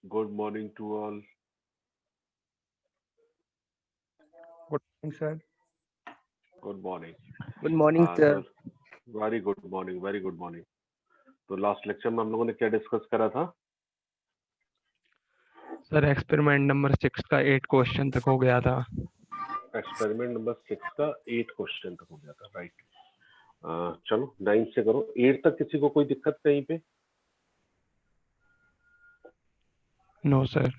Good morning to all. Good morning, sir. Good morning. Good morning तो sir. Very good morning, very good morning. तो last lecture में हम लोगों ने क्या डिस्कस करा था? सर एक्सपेरिमेंट नंबर 6 का 8 क्वेश्चन तक हो गया था। एक्सपेरिमेंट नंबर 6 का 8 क्वेश्चन तक हो गया था, राइट। चलो 9 से करो। 8 तक किसी को कोई दिक्कत कहीं पे? No sir.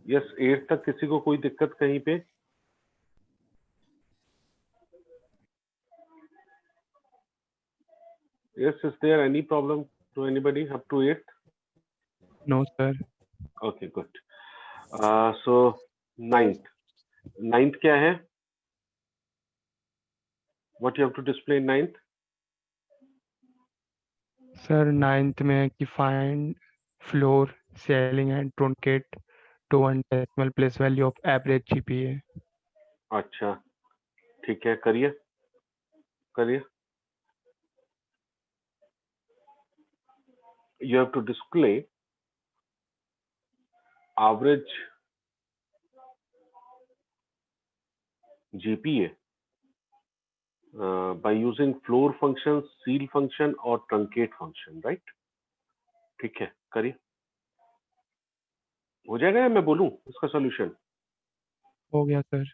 यस, 8 तक किसी को कोई दिक्कत कहीं पे? Yes, is there any problem to anybody up to 8? No sir. Okay, good. So ninth. Ninth क्या है? What you have to display in ninth? Sir 9th में कि find floor ceiling and truncate to 1 decimal place value of average GPA. अच्छा, ठीक है, करिए करिए। You have to display average GPA by using floor function, seal function और truncate function, right? ठीक है, करिए। हो जाएगा या मैं बोलूं इसका सॉल्यूशन? हो गया सर।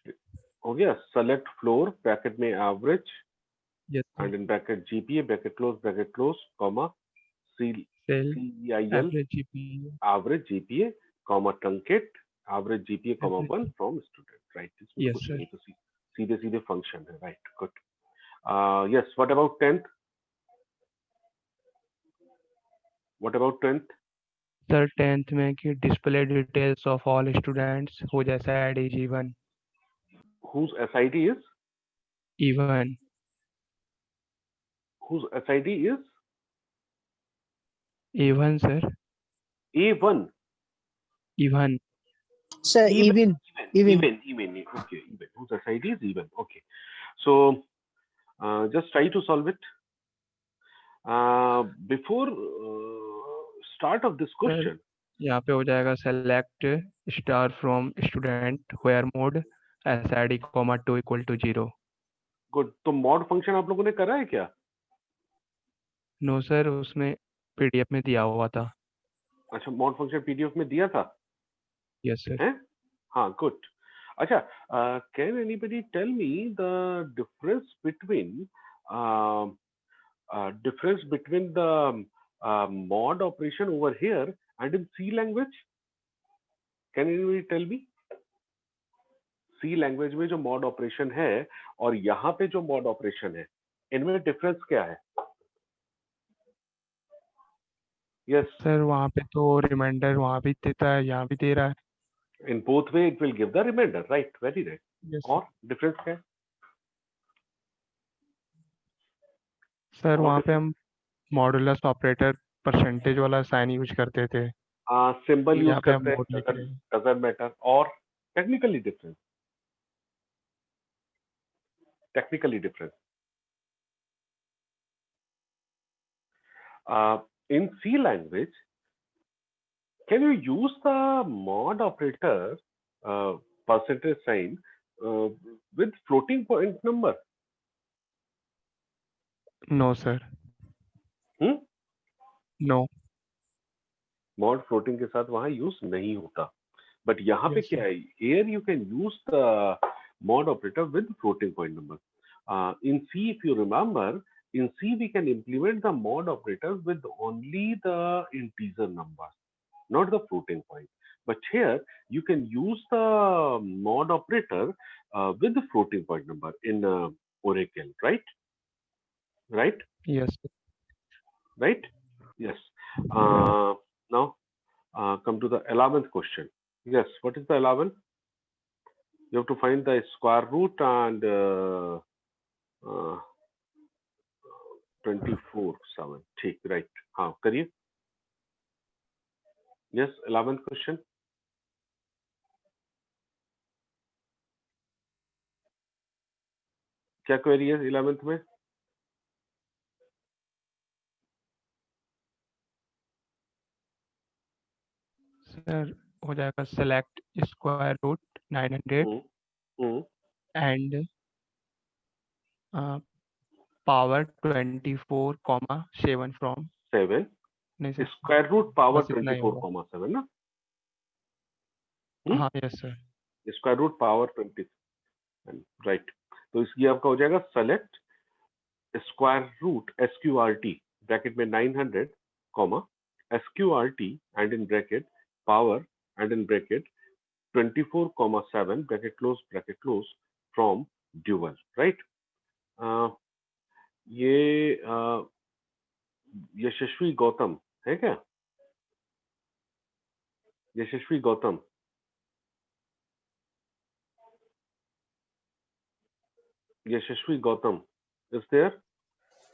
हो गया। सेलेक्ट फ्लोर ब्रैकेट में average yes and in bracket GPA bracket close comma ceil cell CEIL average GPA average GPA comma truncate average GPA comma 1 average. from student, right? इसमें यस कुछ sir. नहीं, तो सीधे सीधे function है, right? Good. Yes, what about 10th? What about 10th? Sir 10th में कि display details of all students हो जाए side is even. Whose SID is? Even. Whose SID is? Even sir. A1. Even. Sir Even. Even Even. Okay, even. Whose SID is even? Okay. So just try to solve it. Before start of this sir question. यहाँ पे हो जाएगा select star from student where mod SID comma 2 equal to 0। Good. तो mod function आप लोगों ने करा है क्या? नो सर, उसमें पीडीएफ में दिया हुआ था। अच्छा, मॉड फंक्शन पीडीएफ में दिया था? Yes sir. है? हाँ, गुड। अच्छा, can anybody tell me the difference between the mod operation over here and in C language? Can anybody tell me? C language में जो mod operation है और यहाँ पे जो mod operation है, इनमें डिफरेंस क्या है? Yes. सर वहाँ पे तो रिमाइंडर वहाँ भी देता है, यहाँ भी दे रहा है। In both way it will give the remainder, right? Very right. Yes और डिफरेंस क्या है? सर और वहाँ पे हम मॉडुलस ऑपरेटर परसेंटेज वाला साइन यूज करते थे, सिंबल यूज यहाँ पे हम करते मोड लिख हैं, रहे हैं। Doesn't matter. और technically difference, in C language, can you use the mod operator percentage sign with floating point number? No sir. No. mod floating के साथ वहां यूज नहीं होता, बट यहाँ पे यस क्या सर। है? here you can use the mod operator with floating point number. In C, if you remember, in C we can implement the mod operator with only the integer numbers, not the floating point. But here you can use the mod operator with the floating point number in Oracle, right? Right? Yes Right? Yes. Now come to the 11th question. Yes, what is the 11th? You have to find the square root and 24/7. ठीक, right? हाँ, करिए। Yes, 11th question. क्या query है 11th में? Sir हो जाएगा select square root 900 hmm, and power 24,7 from 7 नहीं sir square root power बस इतना ही होगा। 24,7 ना? हाँ yes sir square root power 20, right. तो इसलिए आपका हो जाएगा select square root SQRT bracket में 900 comma SQRT and in bracket power and in bracket 24,7 bracket close from dual, right. ये यशस्वी गौतम है क्या? Yashasvi Gautam, Yashasvi Gautam is there?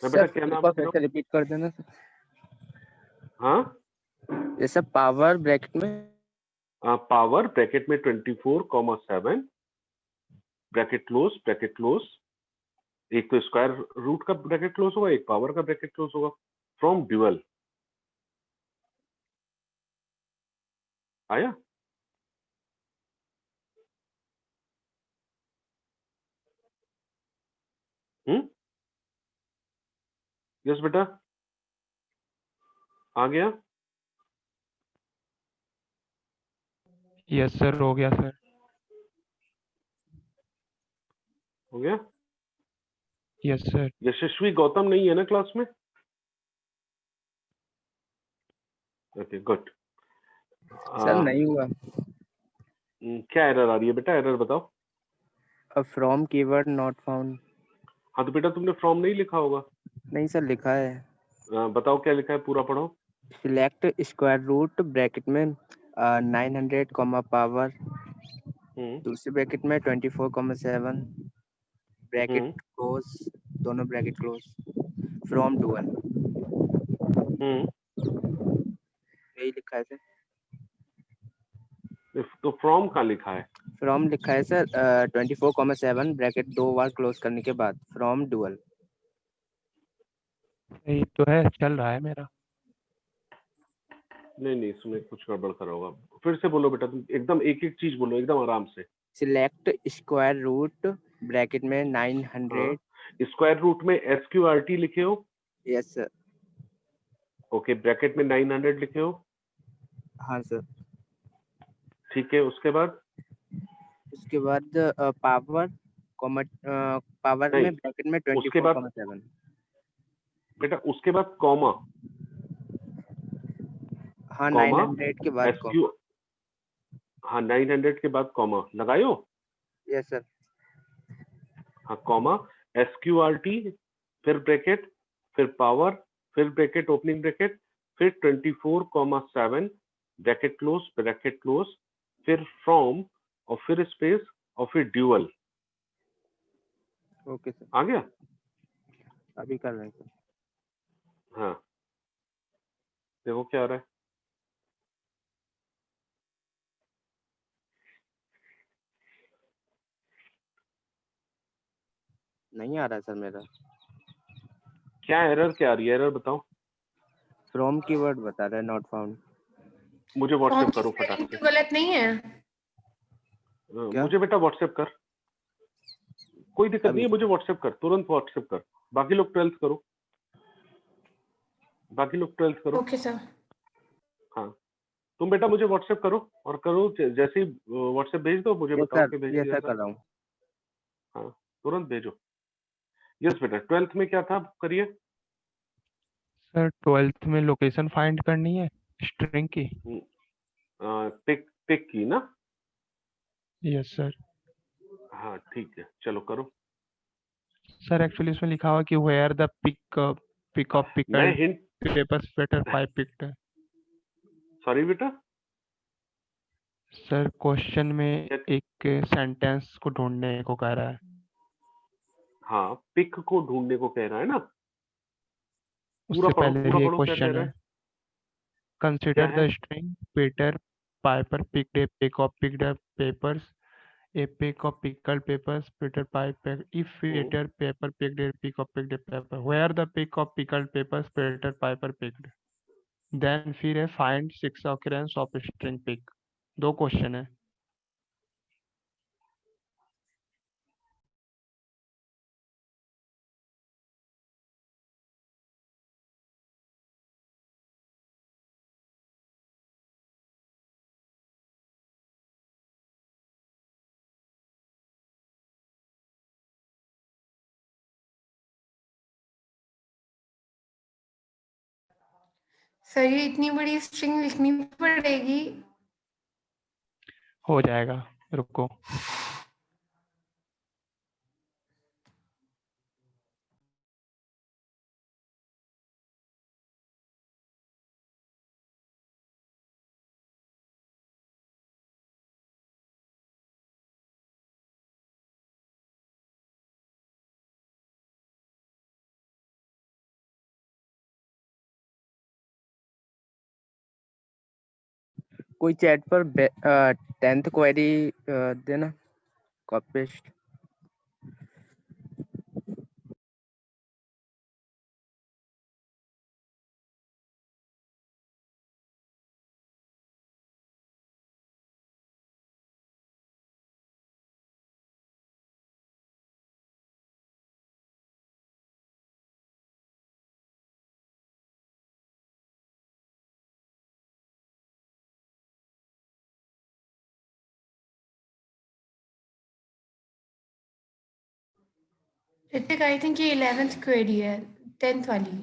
मैं बेटा क्या नाम फिर से रिपीट कर देना सर। हाँ, ये सब पावर ब्रैकेट में पावर ब्रैकेट में 24,7 ब्रैकेट क्लोज, एक तो स्क्वायर रूट का ब्रैकेट क्लोज होगा, एक पावर का ब्रैकेट क्लोज होगा, फ्रॉम ड्यूअल। आया? यस बेटा, आ गया? यस सर हो गया सर। हो गया? Yes sir. यशस्वी गौतम नहीं है ना क्लास में? Okay good. सर नहीं हुआ। क्या एरर आ रही है बेटा? एरर बताओ। From keyword not found. हाँ तो बेटा तुमने फ्रॉम नहीं लिखा होगा। नहीं सर लिखा है। बताओ क्या लिखा है, पूरा पढ़ो। सिलेक्ट स्क्वायर रूट ब्रैकेट में 900 कॉमा पावर दूसरे ब्रैकेट में 24,7 ब्रैकेट क्लोज, दोनों ब्रैकेट क्लोज फ्रॉम डुअल। यही लिखा है सर। तो फ्रॉम कहाँ लिखा है? फ्रॉम लिखा है सर 24,7 ब्रैकेट 2 बार क्लोज करने के बाद फ्रॉम डुअल। यही तो है, चल रहा है मेरा। नहीं इसमें कुछ गड़बड़ करा होगा। फिर से बोलो बेटा, तुम एकदम एक एक चीज बोलो एकदम आराम से। सिलेक्ट स्क्वायर रूट ब्रैकेट में 900। स्क्वायर रूट में SQRT लिखे हो? Yes sir. ओके, ब्रैकेट में 900 लिखे हो? हाँ सर। ठीक है, उसके बाद पावर पावर नहीं, में ब्रैकेट में उसके बाद 24,7 बेटा, उसके बाद कॉमा। हाँ कॉमा 900 के बाद SQ, हाँ 900 के बाद कॉमा लगायो। Yes sir. हाँ कॉमा SQRT, फिर ब्रैकेट, फिर पावर, फिर ब्रैकेट ओपनिंग ब्रैकेट, फिर 24,7 ब्रैकेट क्लोज, फिर फ्रॉम और फिर स्पेस और फिर ड्यूअल। Okay sir. आ गया? अभी कर रहे हैं सर। हाँ देखो क्या आ रहा है। नहीं आ रहा सर मेरा। क्या एरर क्या आ रही है? एरर बताओ। फ्रॉम कीवर्ड बता रहा है नॉट फाउंड। मुझे व्हाट्सएप करो फटाक से। गलत नहीं है। मुझे बेटा व्हाट्सएप कर, कोई दिक्कत नहीं है, मुझे व्हाट्सएप कर, तुरंत व्हाट्सएप कर। बाकी लोग 12th करो, बाकी लोग 12th करो। Okay sir. हाँ तुम बेटा मुझे व्हाट्सएप करो, और करो जैसे ही व्हाट्सएप भेज दो मुझे बताओ कि भेज यस दिया सर था। कर रहा हूँ। हाँ तुरंत भेजो। यस बेटा, 12th में क्या था करिए? सर 12th में लोकेशन फाइंड करनी है स्ट्रिंग की। पिक की ना? Yes sir. हाँ ठीक है, चलो करो। सर एक्चुअली इसमें लिखा हुआ कि वेयर द पिक ऑफ मैं pickled hint, papers better 5 picked. Sorry बेटा। सर क्वेश्चन में एक सेंटेंस को ढूंढने को कह रहा है। हाँ पिक को ढूंढने को कह रहा है ना? पूरा उससे पढ़ो, पहले पूरा भी एक पढ़ो, क्या कह क्वेश्चन रहा है। है? कंसिडर क्या है? The string Peter Piper picked a pick of picked peppers A pick of pickled peppers, Peter Pipe picked. If Peter Pepper picked a pick of picked pepper, where the pick of pickled peppers Peter Piper picked? Then फिर है find six occurrence of string pick. दो question है. Sir ये इतनी बड़ी string लिखनी पड़ेगी? हो जाएगा, रुको. कोई चैट पर 10th क्वेरी देना, copy paste. Hrithik I think ये 11th क्वेरी है, 10th वाली.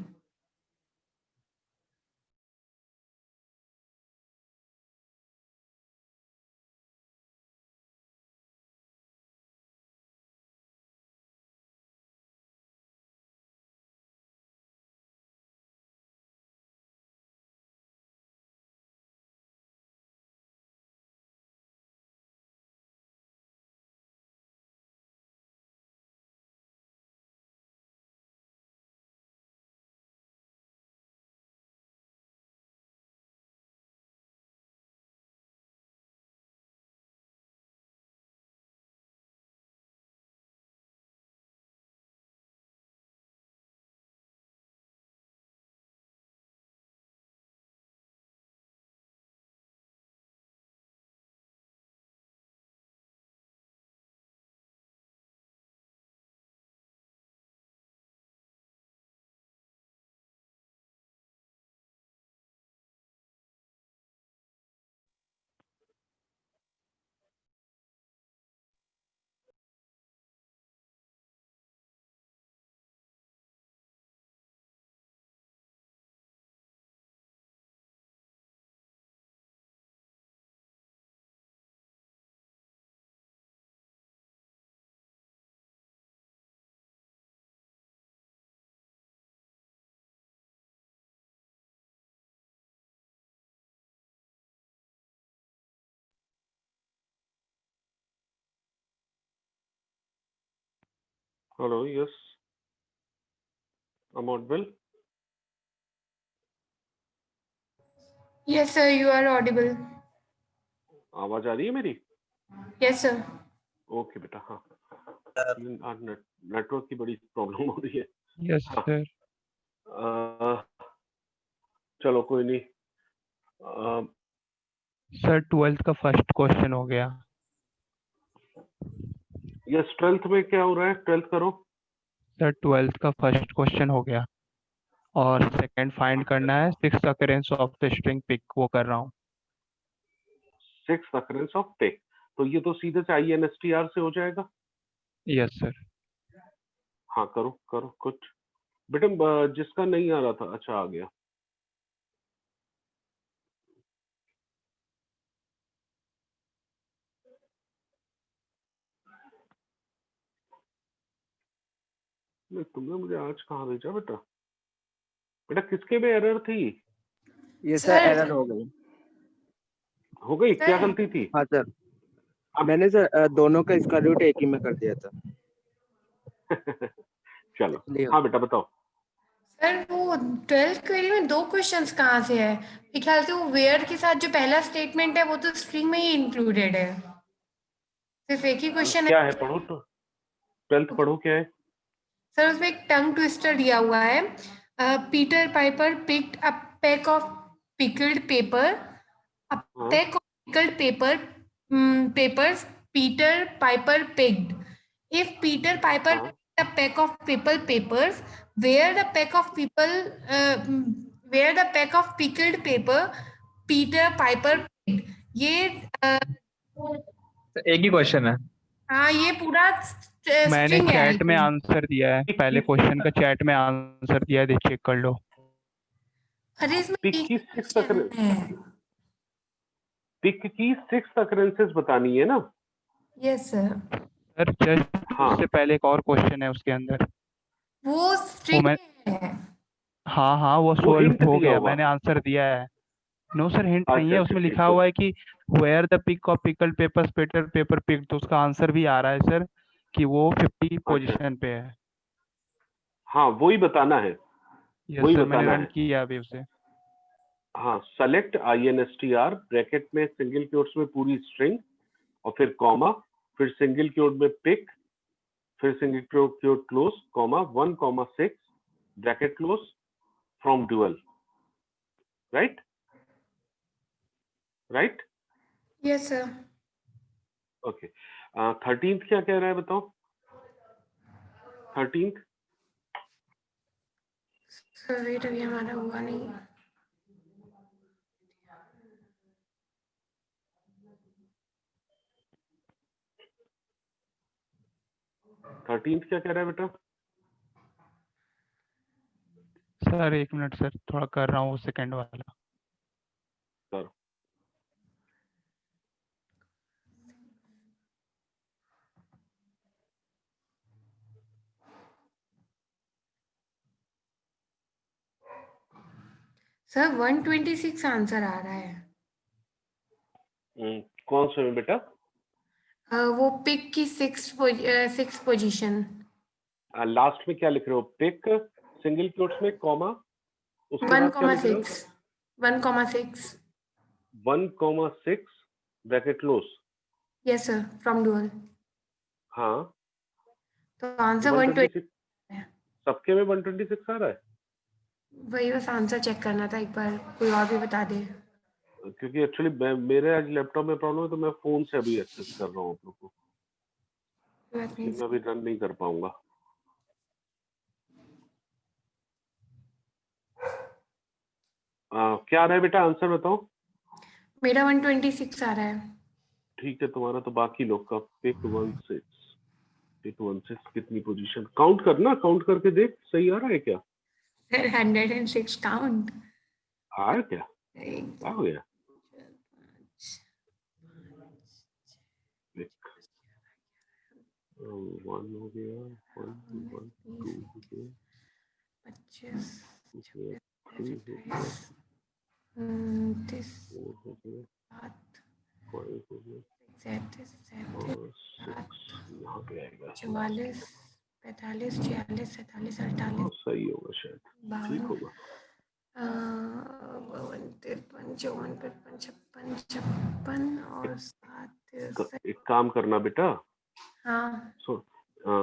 Hello, yes. I'm audible. Yes sir, you are audible. आवाज आ रही है मेरी? Yes sir. ओके बेटा. हाँ, आज नेटवर्क की बड़ी प्रॉब्लम हो रही है. Yes sir. चलो कोई नहीं. सर 12th का फर्स्ट क्वेश्चन हो गया. यस, 12th में क्या हो रहा है? 12th करो. सर 12th का फर्स्ट क्वेश्चन हो गया और सेकंड फाइंड करना है six occurrence of the string pick, वो कर रहा हूँ. 6 occurrence of pick. तो ये तो सीधे से INSTR से हो जाएगा. Yes sir. हाँ, करो करो कुछ. बेटा जिसका नहीं आ रहा था, अच्छा आ गया. नहीं, तुमने मुझे आज कहाँ भेजा बेटा? बेटा किसके में एरर थी? ये सर सर। एरर हो गई. हो गई? क्या सर। गलती थी? हाँ सर, मैंने सर दोनों का इसका रूट एक ही में कर दिया था. चलो. इसलिए हाँ बेटा बताओ. सर वो 12th क्वेरी में दो क्वेश्चंस कहाँ से है? मेरे ख्याल से वो वेयर के साथ जो पहला स्टेटमेंट है वो तो स्ट्रिंग में ही इंक्लूडेड है. सिर्फ एक ही क्वेश्चन क्या है है, पढ़ो तो, 12th पढ़ो क्या है। सर। उसमें एक टंग ट्विस्टर दिया हुआ है। Peter Piper picked a peck of pickled pepper, a हाँ peck of pickled papers Peter Piper picked. If Peter Piper हाँ picked a peck of papers, where the peck of where the peck of pickled paper Peter Piper picked. ये एक ही question है। हाँ, ये पूरा मैंने string है आई चैट में थिंक। आंसर दिया है, पहले क्वेश्चन का चैट में आंसर दिया है, चेक कर लो। अरे इसमें पिक एक की ही 6 question है। पिक की 6 occurrences बतानी है ना। यस सर, सर जस्ट हाँ उससे पहले एक और क्वेश्चन है उसके अंदर, वो वो स्ट्रिंग मैं, है। हाँ हाँ वो वो सोल्व हिंट हो दिया गया, होगा। मैंने आंसर दिया है। नो सर हिंट नहीं अच्छा है, अच्छा उसमें ठीक लिखा तो, हुआ है कि where the pick of pickled peppers Peter pepper pick, तो उसका आंसर भी आ रहा है सर कि वो 50 अच्छा पोजीशन पे है। हाँ वही बताना है, यस वही सर, मैंने बताना रन है। किया अभी उसे। हाँ सेलेक्ट INSTR ब्रैकेट में सिंगल क्योट्स में पूरी स्ट्रिंग और फिर कॉमा, फिर सिंगल क्योट में पिक, फिर single quote close comma 1,6 bracket close from dual. Right right yes sir. Okay. 13th क्या कह रहा है बताओ। 13th सर वेट, अभी हमारा हुआ नहीं। क्या कह रहा है बेटा। सर एक मिनट सर, थोड़ा कर रहा हूँ सेकंड वाला। सर सर 126 आंसर आ रहा है। कौन से में बेटा। वो पिक की सिक्स पोजीशन। लास्ट में क्या लिख रहे हो, पिक सिंगल क्योट्स में कॉमा, उसके बाद क्या लिख रहे हो। 1,6 1,6। 1,6 bracket close. Yes sir, from dual. हाँ तो आंसर 120 126 है। सबके में 126 आ रहा है, वही बस आंसर चेक करना था, एक बार कोई और भी बता दे। क्योंकि एक्चुअली मेरे आज लैपटॉप में प्रॉब्लम है तो मैं फोन से अभी एक्सेस कर रहा हूँ आप लोग को, कोई बात इसलिए नहीं। मैं अभी रन नहीं कर पाऊंगा। क्या आ रहा है बेटा, आंसर बताओ। मेरा 126 आ रहा है। ठीक है, तुम्हारा तो बाकी लोग का पिक 16 कितनी पोजीशन, काउंट करना, काउंट करके देख सही आ रहा है क्या। 106 काउंट। आ रहा है क्या, क्या हो गया। पिक 1 हो गया, 1 2 हो गया, 25 3 हो गया, 29 4 हो गया, 5 हो गया, 37 और 6 यहाँ पे आएगा। 44 45 46 47 48 सही होगा शायद, ठीक 52 होगा। 53 54 55 56 56 और 7 एक काम करना बेटा, हाँ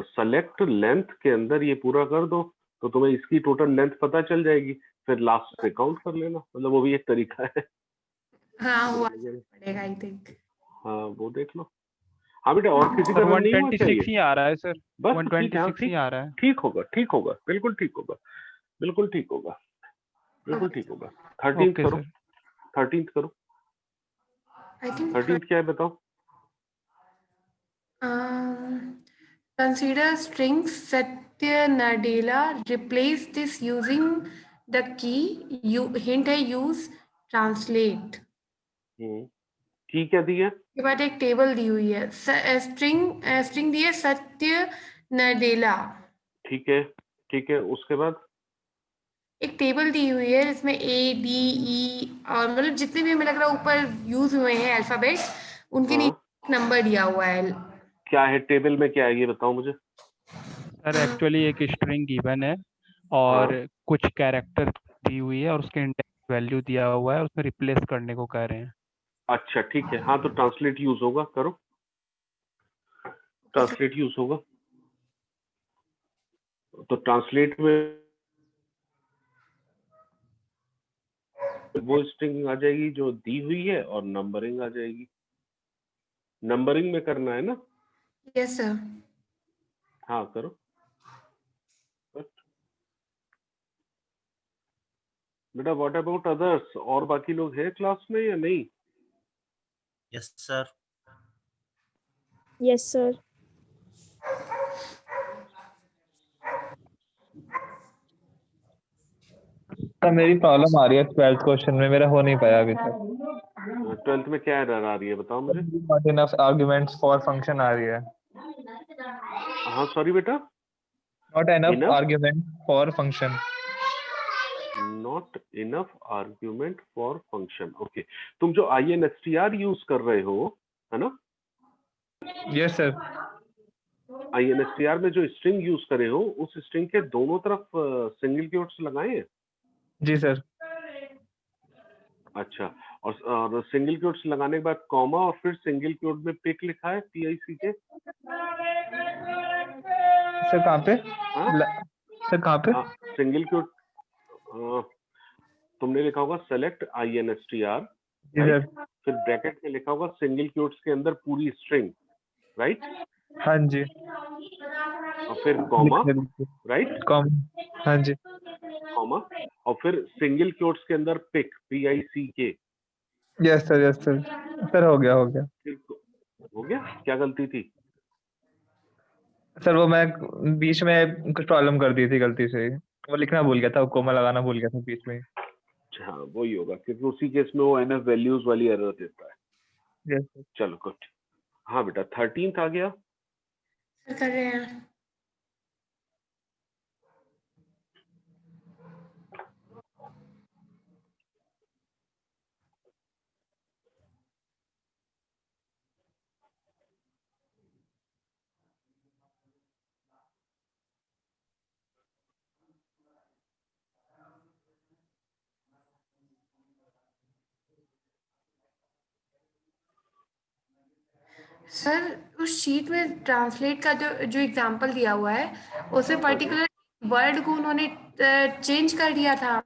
सेलेक्ट लेंथ के अंदर ये पूरा कर दो तो तुम्हें इसकी टोटल लेंथ पता चल जाएगी, फिर लास्ट से काउंट कर लेना, मतलब वो भी एक तरीका है। हाँ, वो पड़ेगा आई थिंक। हाँ वो देख लो। हाँ बेटा, और किसी का सर रन नहीं हुआ क्या 126 ये। ही आ रहा है सर, बस तो ठीक है, हाँ 126 ही आ रहा है। ठीक होगा, ठीक होगा, बिल्कुल ठीक होगा, बिल्कुल ठीक होगा, बिल्कुल ठीक होगा। 13th ओके करो, सर। 13th करो। आई थिंक 13th क्या है बताओ। consider string Satya Nadella. Replace this using the key. Hint है use translate। की क्या दी है। के बाद एक टेबल दी हुई है, स्ट्रिंग दी है सत्य नडेला। ठीक है, ठीक है, उसके बाद एक टेबल दी हुई है जिसमें ADE और मतलब जितने भी हमें लग रहा है ऊपर यूज हुए हैं अल्फाबेट्स, उनके हाँ नीचे नंबर दिया हुआ है। क्या है टेबल में, क्या है ये बताओ मुझे। सर एक्चुअली एक स्ट्रिंग गिवन है और कुछ कैरेक्टर दी हुई है और उसके इंडेक्स वैल्यू दिया हुआ है, उसमें रिप्लेस करने को कह रहे हैं। अच्छा ठीक है, हाँ तो ट्रांसलेट यूज होगा, करो। ट्रांसलेट यूज होगा। तो ट्रांसलेट में वो स्ट्रिंग आ जाएगी जो दी हुई है और नंबरिंग आ जाएगी। नंबरिंग में करना है ना? Yes sir. हाँ करो। बेटा व्हाट अबाउट अदर्स? और बाकी लोग हैं क्लास में या नहीं? Yes sir. Yes, sir. Sir मेरी प्रॉब्लम आ रही है 12th क्वेश्चन में, मेरा हो नहीं पाया अभी तक। 12th में क्या एरर आ रही है बताओ मुझे। Not enough arguments for function आ रही है। हाँ सॉरी बेटा, not enough Enough? Argument for function. Not enough argument for function. Okay, तुम जो INSTR यूज कर रहे हो है ना? Yes sir. INSTR में जो स्ट्रिंग यूज करे हो उस स्ट्रिंग के दोनों तरफ सिंगल क्वोट्स लगाए हैं? जी सर। अच्छा, और सिंगल क्वोट्स लगाने के बाद कॉमा और फिर सिंगल क्वोट में पिक लिखा है PICK? सर कहाँ पे? हाँ? सर कहाँ पे? सिंगल क्वोट तुमने लिखा होगा सेलेक्ट INSTR, जी राइट? सर। फिर ब्रैकेट में लिखा होगा सिंगल क्वोट्स के अंदर पूरी स्ट्रिंग, राइट? हाँ जी। और फिर कॉमा, राइट? कॉम। हाँ जी। कॉमा और फिर सिंगल क्वोट्स के अंदर pick PICK। Yes sir, yes sir. Sir हो गया, हो गया। हो गया? क्या गलती थी? सर वो मैं बीच में कुछ प्रॉब्लम कर दी थी गलती से, वो लिखना भूल गया था, वो कोमा लगाना भूल गया था बीच में। हाँ वही होगा, क्योंकि उसी केस में वो NF वैल्यूज वाली एरर देता है। Yes sir. चलो गुड। हाँ बेटा 13th आ गया। सर कर रहे हैं। सर उस शीट में ट्रांसलेट का जो एग्जांपल दिया हुआ है उसमें पर्टिकुलर वर्ड को उन्होंने चेंज कर दिया था,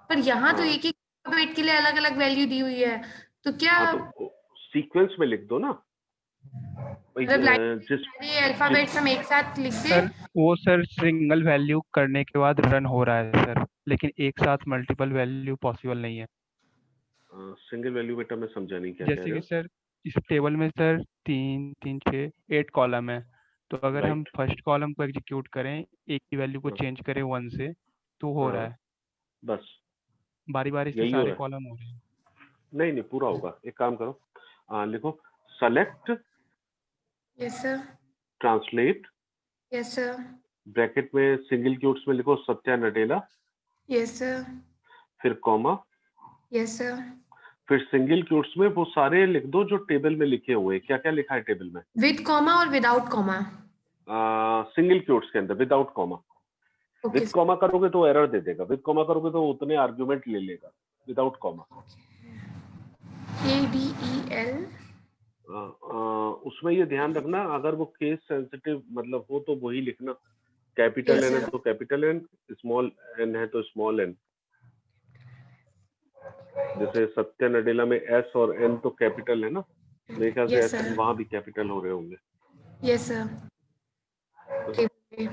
पर यहाँ तो हाँ। एक एक अल्फाबेट के लिए अलग अलग वैल्यू दी हुई है, तो क्या हाँ तो सीक्वेंस में लिख दो ना। भाई, मतलब जिस अल्फाबेट्स हम एक साथ लिख सर दें? वो सर सिंगल वैल्यू करने के बाद रन हो रहा है सर, लेकिन एक साथ मल्टीपल वैल्यू पॉसिबल नहीं है। सिंगल वैल्यू बेटा मैं समझा नहीं, क्या कह जैसे रहे कि हो? सर इस टेबल में सर 3 3 6 8 कॉलम है, तो अगर हम राइट। फर्स्ट कॉलम को एग्जीक्यूट करें, एक की वैल्यू को हाँ। चेंज करें 1 से, तो हो रहा है। बस बारी बारी से यही हो सारे रहा है। कॉलम हो रहे हैं। नहीं नहीं पूरा होगा। एक काम करो, लिखो select yes sir. Translate, yes sir. Bracket में सिंगल क्वोट्स में लिखो सत्या नडेला, यस सर। फिर कॉमा, यस सर। फिर सिंगल क्वोट्स में वो सारे लिख दो जो टेबल में लिखे हुए हैं। क्या क्या लिखा है टेबल में? विद कॉमा और विदाउट कॉमा? सिंगल क्वोट्स के अंदर without comma. Okay with comma करोगे तो एरर दे देगा, विद कॉमा करोगे तो उतने आर्गुमेंट ले लेगा। Without comma KDEL। उसमें ये ध्यान रखना, अगर वो केस सेंसिटिव मतलब हो तो वही लिखना। कैपिटल Yes, N है sir. तो कैपिटल N, स्मॉल n है तो स्मॉल n। जैसे सत्या नडेला में S और N तो कैपिटल है ना, मेरे ख्याल से Yes, S sir. वहां भी कैपिटल हो रहे होंगे। Yes, sir. बस। Okay.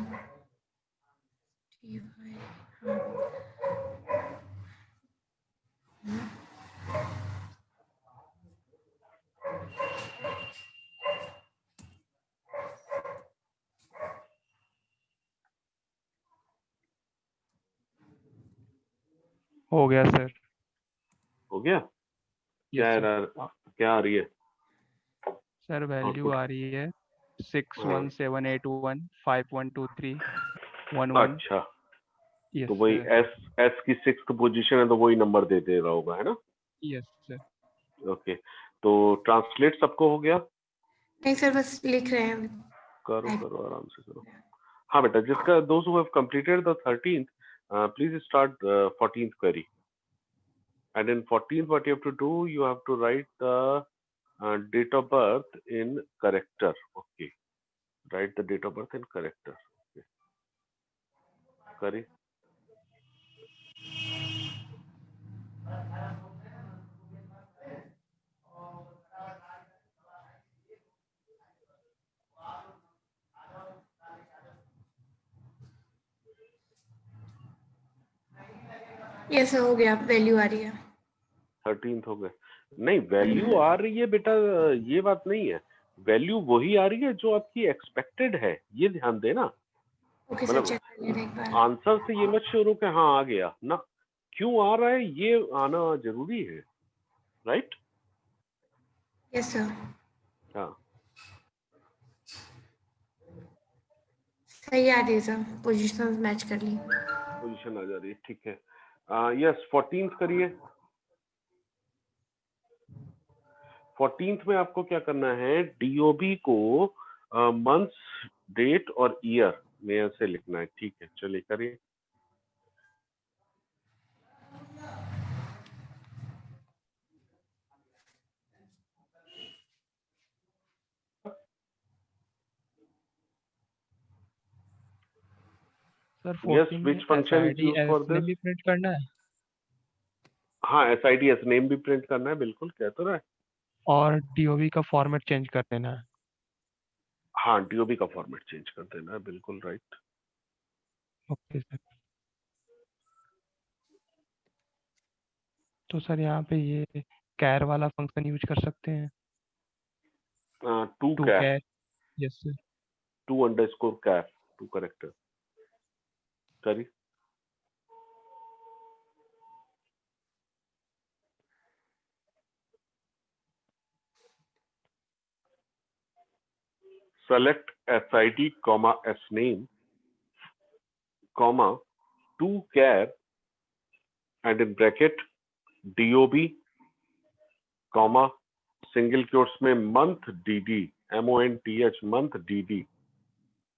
हो गया सर। हो गया? क्या यस सर। एरर क्या आ रही है? Sir value Output. आ रही है 61781512311। अच्छा, यस तो वही सर। S की 6th पोजीशन है तो वही नंबर दे दे रहा होगा, है ना? Yes sir. ओके, तो ट्रांसलेट सबको हो गया? नहीं सर, बस लिख रहे हैं। करो करो आराम से करो। हाँ बेटा, जिसका those who have completed the 13th, please start 14th query. And in 14th, what you have to do, you have to write the date of birth in character. Okay, Write the date of birth and character. Okay. Kari. Yes हो गया, value आ रही है। 13th हो गए। नहीं, value आ रही है बेटा, ये बात नहीं है। वैल्यू वही आ रही है जो आपकी एक्सपेक्टेड है, ये ध्यान देना। ओके सर, मतलब चेक कर लेते हैं एक बार। आंसर से ये मत शुरू के हाँ आ गया ना, क्यों आ रहा है ये आना जरूरी है, राइट? यस सर, हाँ, सही आ रही है सर, पोजीशंस मैच कर ली। पोजीशन आ जा रही है, ठीक है। यस, 14th करिए। 14th में आपको क्या करना है, डीओबी को मंथ्स, डेट और ईयर में ऐसे लिखना है, ठीक है? चलिए करिए। सर Yes, 14 which में function is SID used for एसनेम this? भी प्रिंट करना है हाँ, SID एस नेम भी प्रिंट करना है, बिल्कुल कह तो रहा है। और DOB का फॉर्मेट चेंज कर देना है। हाँ, डीओबी का फॉर्मेट चेंज कर देना है, बिल्कुल राइट। Okay sir. तो सर यहाँ पे ये कैर वाला फंक्शन यूज कर सकते हैं, to to char, char. Yes sir. To underscore char, to character. करी। Select SID, SNAME, to char, and in bracket DOB, single quotes में month DD, MONTH, month DD,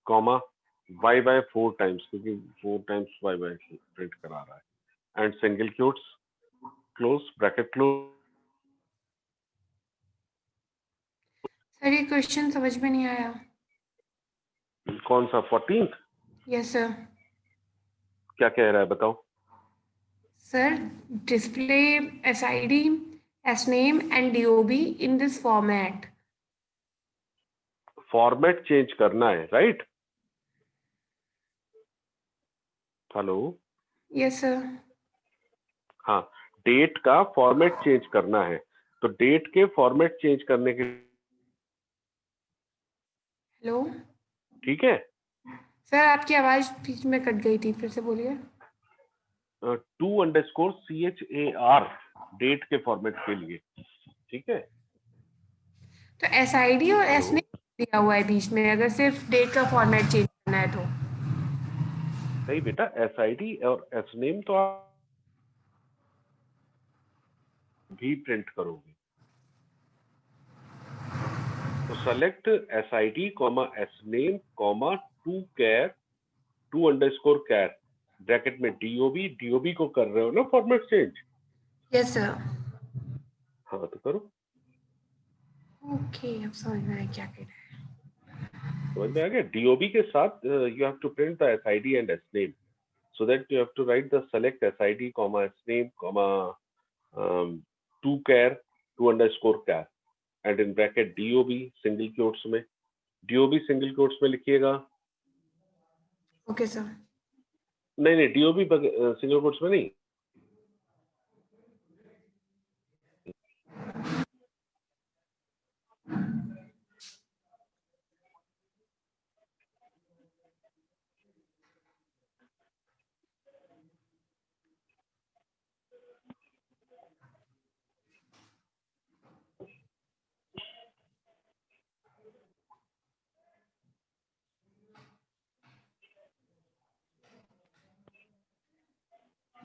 YY 4 times, क्योंकि 4 times YY print करा रहा है, and single quotes, close, bracket close. Sir ये question समझ में नहीं आया। कौन सा 14th? Yes sir. क्या कह रहा है बताओ? Sir, display SID, SNAME and DOB in this format. Format change करना है, राइट? हेलो? Yes sir. हाँ, डेट का फॉर्मेट चेंज करना है, तो डेट के फॉर्मेट चेंज करने के, हेलो ठीक है? सर, आपकी आवाज बीच में कट गई थी, फिर से बोलिए। 2_CHAR डेट के फॉर्मेट के लिए, ठीक है? तो SID और हेलो? SNAME दिया हुआ है बीच में, अगर सिर्फ डेट का फॉर्मेट चेंज करना है तो। नहीं बेटा, SID और SNAME तो आप भी प्रिंट करोगे, तो select SID, SNAME, to char, to underscore char, bracket में DOB को कर रहे हो ना फॉर्मेट चेंज? Yes sir. हाँ तो करो। ओके, अब समझ में आया क्या कह रहे हैं। समझ में आ गया? DOB के साथ you have to print the SID and SNAME, so that you have to write the select SID, SNAME, to char, to underscore char, and in bracket DOB single quotes में, DOB single quotes में लिखिएगा। Okay sir. नहीं, DOB single quotes में नहीं,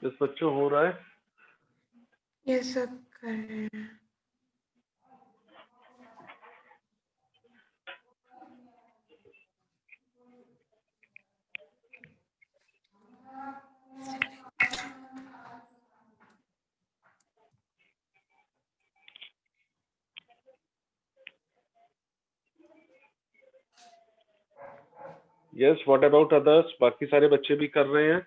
जिस बच्चों हो रहा है। यस सर, कर रहे हैं। Yes, what about others? बाकी सारे बच्चे भी कर रहे हैं?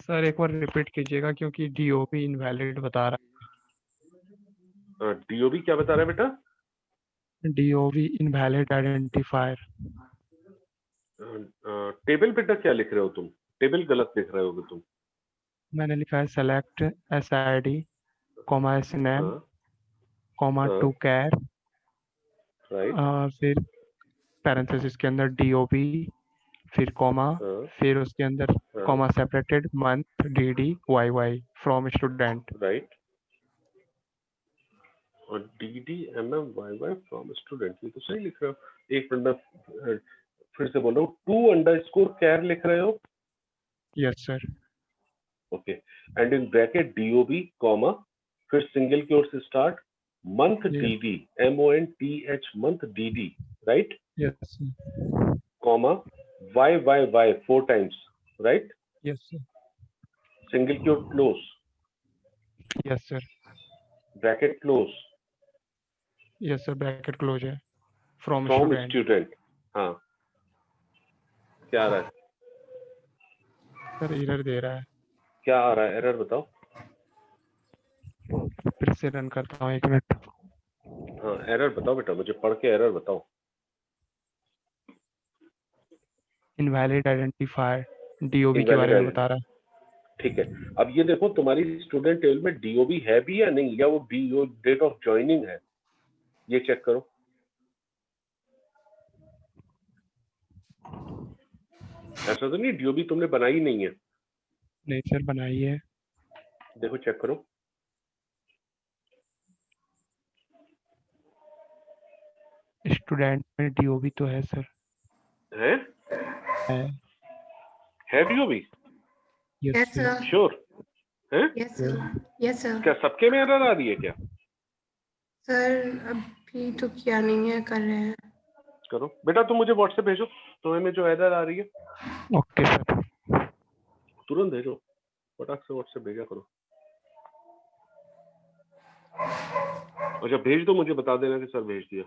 सर एक बार रिपीट कीजिएगा क्योंकि डीओपी इनवैलिड बता रहा डीओबी क्या बता रहा है बेटा? है। DOP invalid identifier. टेबल बेटा क्या लिख रहे हो तुम? टेबल गलत लिख रहे होगे तुम। मैंने लिखा है सेलेक्ट SID, कॉमा SNAM, हाँ, कॉमा हाँ, टू कैर, राइट, फिर पैरेंथेसिस के अंदर DOP, फिर कॉमा, हाँ, फिर उसके अंदर हाँ, comma separated month DD YY from student. Right. और DDMMYY फ्रॉम स्टूडेंट, ये तो सही लिख रहे हो। एक मिनट में फिर से बोल रहा हूँ, 2_care लिख रहे हो? Yes sir. Okay, and in bracket DOB comma, फिर सिंगल क्योट से start, month Yes. DD MONTH month DD, right, yes comma YYY 4 times, right, yes single quote close, yes sir. Bracket close, yes sir, bracket close है। From from student. Student. हाँ, क्या आ रहा है? Sir error दे रहा है। क्या आ रहा है? एरर बताओ। फिर से रन करता हूँ, 1 मिनट। हाँ, एरर बताओ बेटा, मुझे पढ़ के एरर बताओ। इनवैलिड आइडेंटिफायर DOB के बारे में बता रहा है। ठीक है, अब ये देखो तुम्हारी स्टूडेंट टेबल में DOB है भी या नहीं, या वो डेट ऑफ ज्वाइनिंग है, ये चेक करो। ऐसा तो नहीं DOB तुमने बनाई नहीं है? नहीं सर, बनाई है। देखो चेक करो। स्टूडेंट में DOB तो है सर। है? है। है DOB? Yes Yes, sir. sir. Sure है? Yes, sir. Yes, sir. क्या सबके में एरर आ रही है क्या? सर अभी तो किया नहीं है, कर रहे हैं। करो बेटा, तुम मुझे व्हाट्सएप भेजो तुम्हें में जो एरर आ रही है, ओके सर। तुरंत भेजो, फटाक से व्हाट्सएप भेजा करो। अच्छा भेज दो, मुझे बता देना कि सर भेज दिया।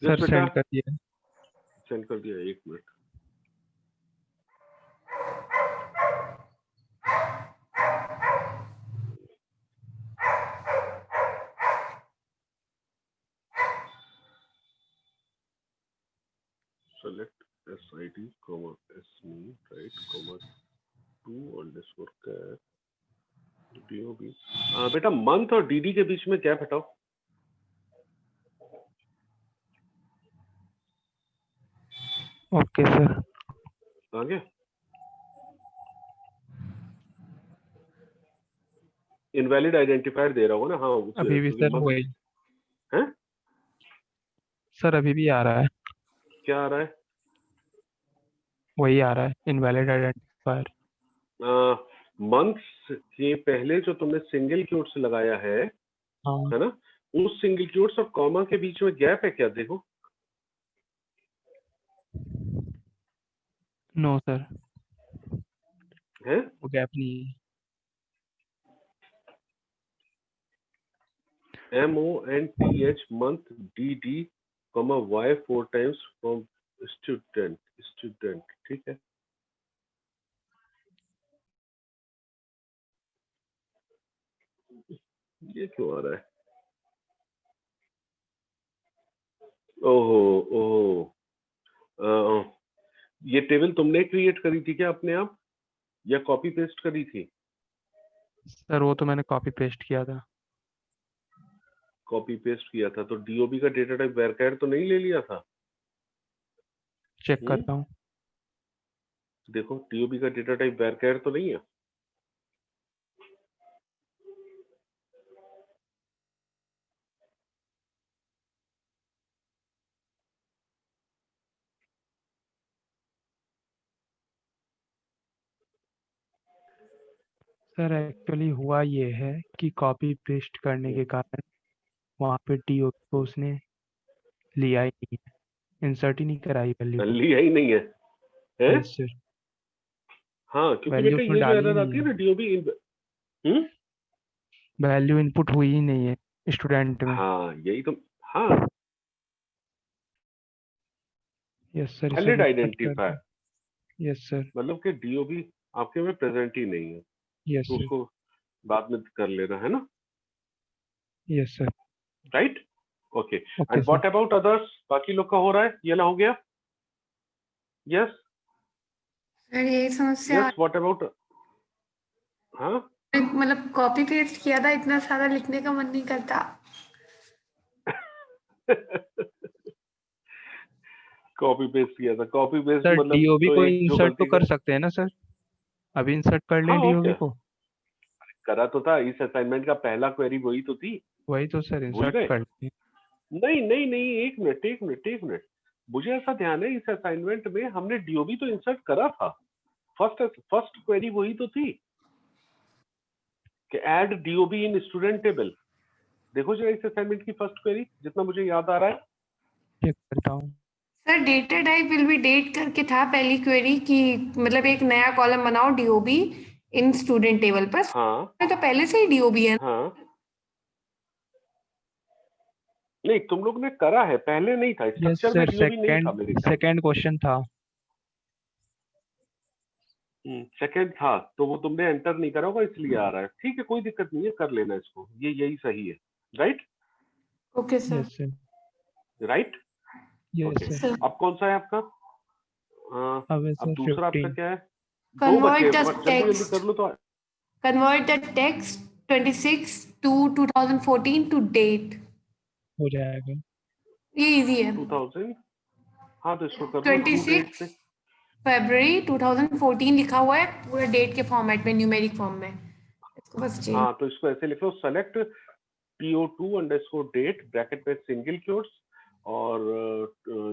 सर बेटा सेंड कर दिया। सेंड कर दिया, 1 minute. Select SID comma SME right comma 2_care DOB। बेटा मंथ और DD के बीच में गैप हटाओ। Okay sir. आ गया? इनवैलिड आइडेंटिफायर दे रहा होगा ना? हाँ अभी भी सर वही। है? सर अभी भी आ रहा है। क्या आ रहा है? वही आ रहा है, इनवैलिड आइडेंटिफायर। मंथ्स के पहले जो तुमने सिंगल क्योट्स लगाया है हाँ। ना, उस सिंगल क्योट्स और कॉमा के बीच में गैप है क्या? देखो। नो सर, है? वो गैप नहीं है। MONTH month DD, Y 4 times from student, ठीक है। ये क्यों आ रहा है? ओहो ओहो, ये टेबल तुमने क्रिएट करी थी क्या अपने आप, या कॉपी पेस्ट करी थी? सर वो तो मैंने कॉपी पेस्ट किया था। कॉपी पेस्ट किया था तो डीओबी का डेटा टाइप वैरकैर तो नहीं ले लिया था? चेक करता हूँ। देखो डीओबी का डेटा टाइप वैरकैर तो नहीं है। सर एक्चुअली हुआ ये है कि कॉपी पेस्ट करने के कारण वहाँ पे डीओपी को उसने लिया ही नहीं है, इंसर्ट ही नहीं कराई वैल्यू। लिया ही नहीं है, हैं? यस सर, हाँ क्योंकि वैल्यू बेटा उसमें ये जो डाली ही एरर नहीं आती है है, ना डीओबी वैल्यू इनपुट हुई ही नहीं है स्टूडेंट में। हाँ यही तो, हाँ यस सर, इसे वैलिड रीसेट आइडेंटिफायर, करते। यस सर, मतलब कि डीओबी आपके में प्रेजेंट ही नहीं है, यस तो सर, उसको बाद में कर लेना है ना, yes sir. Right? Okay, okay and sir. What about others? बाकी लोग का हो रहा है, ये ना हो गया? यस सर यही समस्या, यस, व्हाट अबाउट? हाँ मतलब कॉपी पेस्ट किया था, इतना सारा लिखने का मन नहीं करता। कॉपी पेस्ट किया था, कॉपी पेस्ट सर मतलब डीओबी तो को एक जो इंसर्ट तो गलती कर सकते हैं ना सर, अभी इंसर्ट कर हाँ लें और डीओबी क्या, को। करा तो था, इस असाइनमेंट का पहला क्वेरी वही तो थी, वही तो सर, भूल इंसर्ट गए? कर लें। नहीं नहीं नहीं, एक मिनट, मुझे ऐसा ध्यान है इस असाइनमेंट में हमने डीओबी तो इंसर्ट करा था, फर्स्ट क्वेरी वही तो थी कि ऐड डीओबी इन स्टूडेंट टेबल। देखो जरा इस असाइनमेंट की फर्स्ट क्वेरी, जितना मुझे याद आ रहा है। चेक करता हूँ। Sir data type will be date करके था पहली क्वेरी की, मतलब एक नया कॉलम बनाओ डीओबी इन स्टूडेंट टेबल पर। हाँ तो पहले से ही डीओबी है। हाँ, नहीं तुम लोग ने करा है, पहले नहीं था, यस स्ट्रक्चर में सर, डीओबी नहीं था मेरे ख्याल। सेकंड क्वेश्चन था। सेकंड था तो वो तुमने एंटर नहीं करा होगा इसलिए आ रहा है, ठीक है कोई दिक्कत नहीं है, कर लेना इसको, ये यही सही है, right? Okay sir. Yes sir, right yes okay, sir. अब कौन सा है आपका? अब है अब सर दूसरा आपका 15। क्या है? दो बचे, Convert the जल्दी जल्दी text. कर लो तो। Convert the text 26 to 2014 to date. हो जाएगा। ये इजी है। 2000, हाँ तो इसको कर लो टू डेट 26 से। फरवरी 2014 लिखा हुआ है पूरे डेट के फॉर्मेट में, न्यूमेरिक फॉर्म में। इसको बस चेंज। हाँ तो इसको ऐसे लिख लो, select PO2 underscore date bracket में सिंगल क्योट्स, और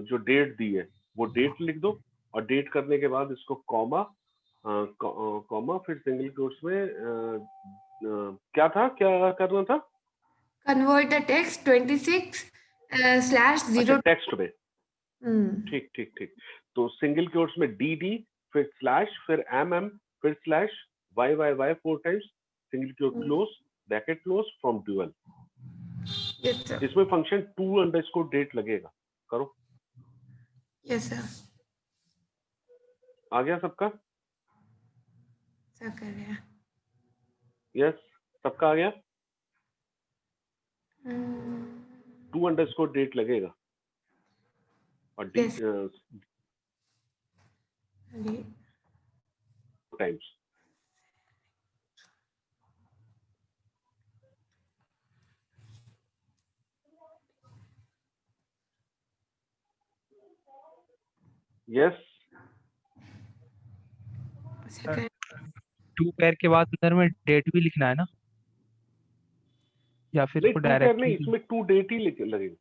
जो डेट दी है वो डेट लिख दो, और डेट करने के बाद इसको कॉमा, कॉमा फिर सिंगल क्योट्स में क्या था, क्या करना था? कन्वर्ट द टेक्स्ट 26 स्लैश अच्छा 0। टेक्स्ट में, ठीक ठीक ठीक, तो सिंगल क्योट्स में DD फिर स्लैश फिर MM फिर slash YYY 4 times single quote close bracket close from dual. Yes sir, इसमें फंक्शन टू अंडरस्कोर डेट लगेगा, करो। यस सर, आ गया सबका? सर कर रहे हैं। यस सबका आ गया, टू अंडरस्कोर डेट लगेगा और D Yes. Times. Yes sir, to pair के बाद अंदर में डेट भी लिखना है ना, या फिर नहीं वो टू पेयर नहीं, डायरेक्टली? इसमें टू डेट ही लगेगा, इसमें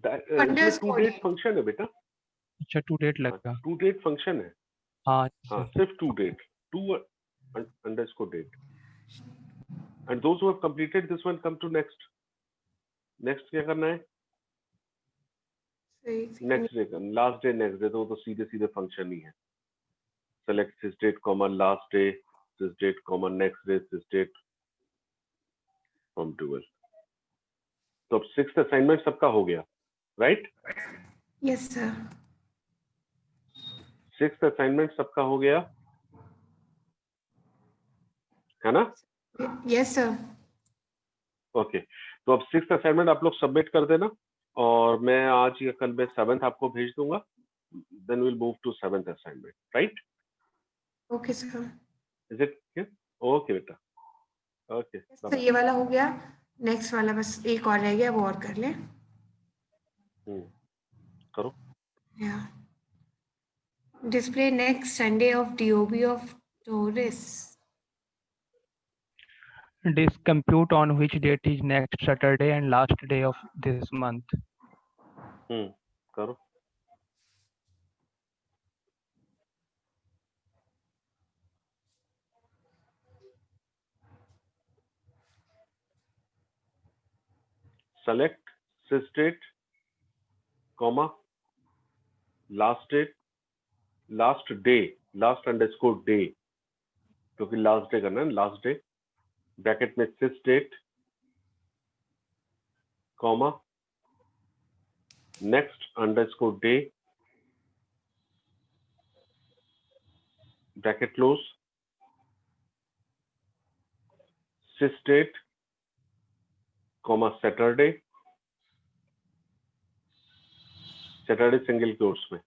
to Underscore date date. Function है बेटा। अच्छा, टू डेट लगेगा। टू डेट फंक्शन है, हाँ हाँ सर। सिर्फ to date, to underscore date, and those who have completed this one come to next. Next क्या करना है? सही। Next day, last day next day, तो वो तो सीधे सीधे फंक्शन ही है। Select this date comma last day, this date comma next day, this date from dual. तो अब 6th असाइनमेंट सबका हो गया, right? Yes sir. 6th assignment सबका हो गया है ना? Yes sir. ओके, तो अब 6th असाइनमेंट आप लोग सबमिट कर देना और मैं आज या कल में 7th आपको भेज दूंगा. Then will move to 7th assignment, right? Okay sir. Is it clear? Okay बेटा, ओके. सर ये वाला हो गया, नेक्स्ट वाला बस एक और रह गया, वो और कर ले। करो. या display next Sunday of DOB of Taurus. This compute on which date is next Saturday and last day of this month. करो. Select sys date, comma, last date, last day, last underscore day, क्योंकि last day करना है, last day, bracket में sys date, comma, next underscore day, bracket close, sys date, comma, Saturday, Saturday single close में,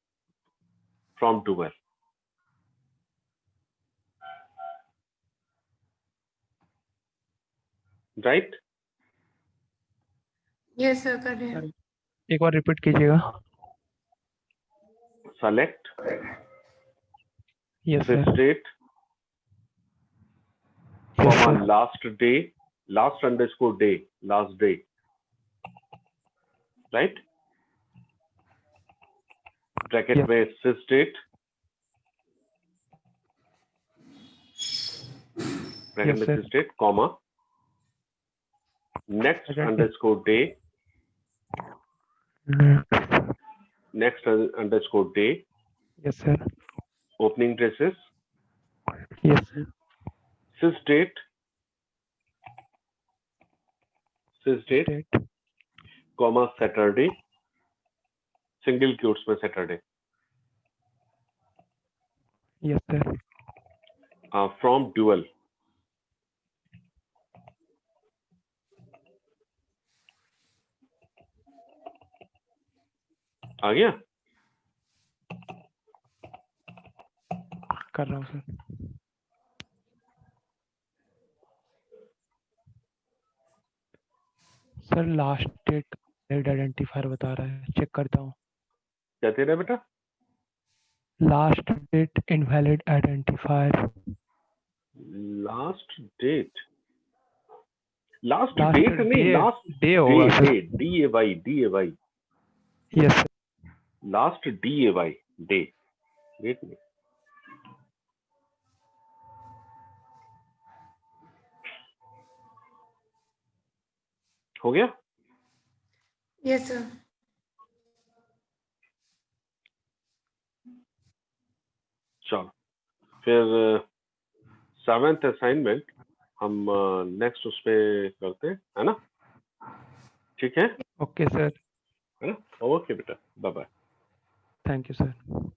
from 12. Right? Yes sir कर रहे हैं। एक बार repeat कीजिएगा। Select yes sys sir. date, Yes, comma, sir. last day, last underscore day, last day, right? Bracket Yes. में sys date, bracket Yes, में sir. sys date, comma, next Second. underscore day, next underscore day, Yes, sir. opening braces, Yes, sir. sys date, Date. comma, Saturday, single quotes में Saturday, Yes, sir. from dual, आ गया? कर रहा हूँ सर। Sir last date identifier बता रहा है, चेक करता हूँ। क्या दे रहा है बेटा? Last date invalid identifier. Last date, last Last date नहीं, day- लास्ट day होगा sir. DAY, yes sir. Last DAY, day, date नहीं. हो गया? Yes sir. चलो फिर 7th असाइनमेंट हम नेक्स्ट उस पे करते हैं, है ना? ठीक है? Okay sir. है ना? ओके बेटा, bye bye. Thank you sir.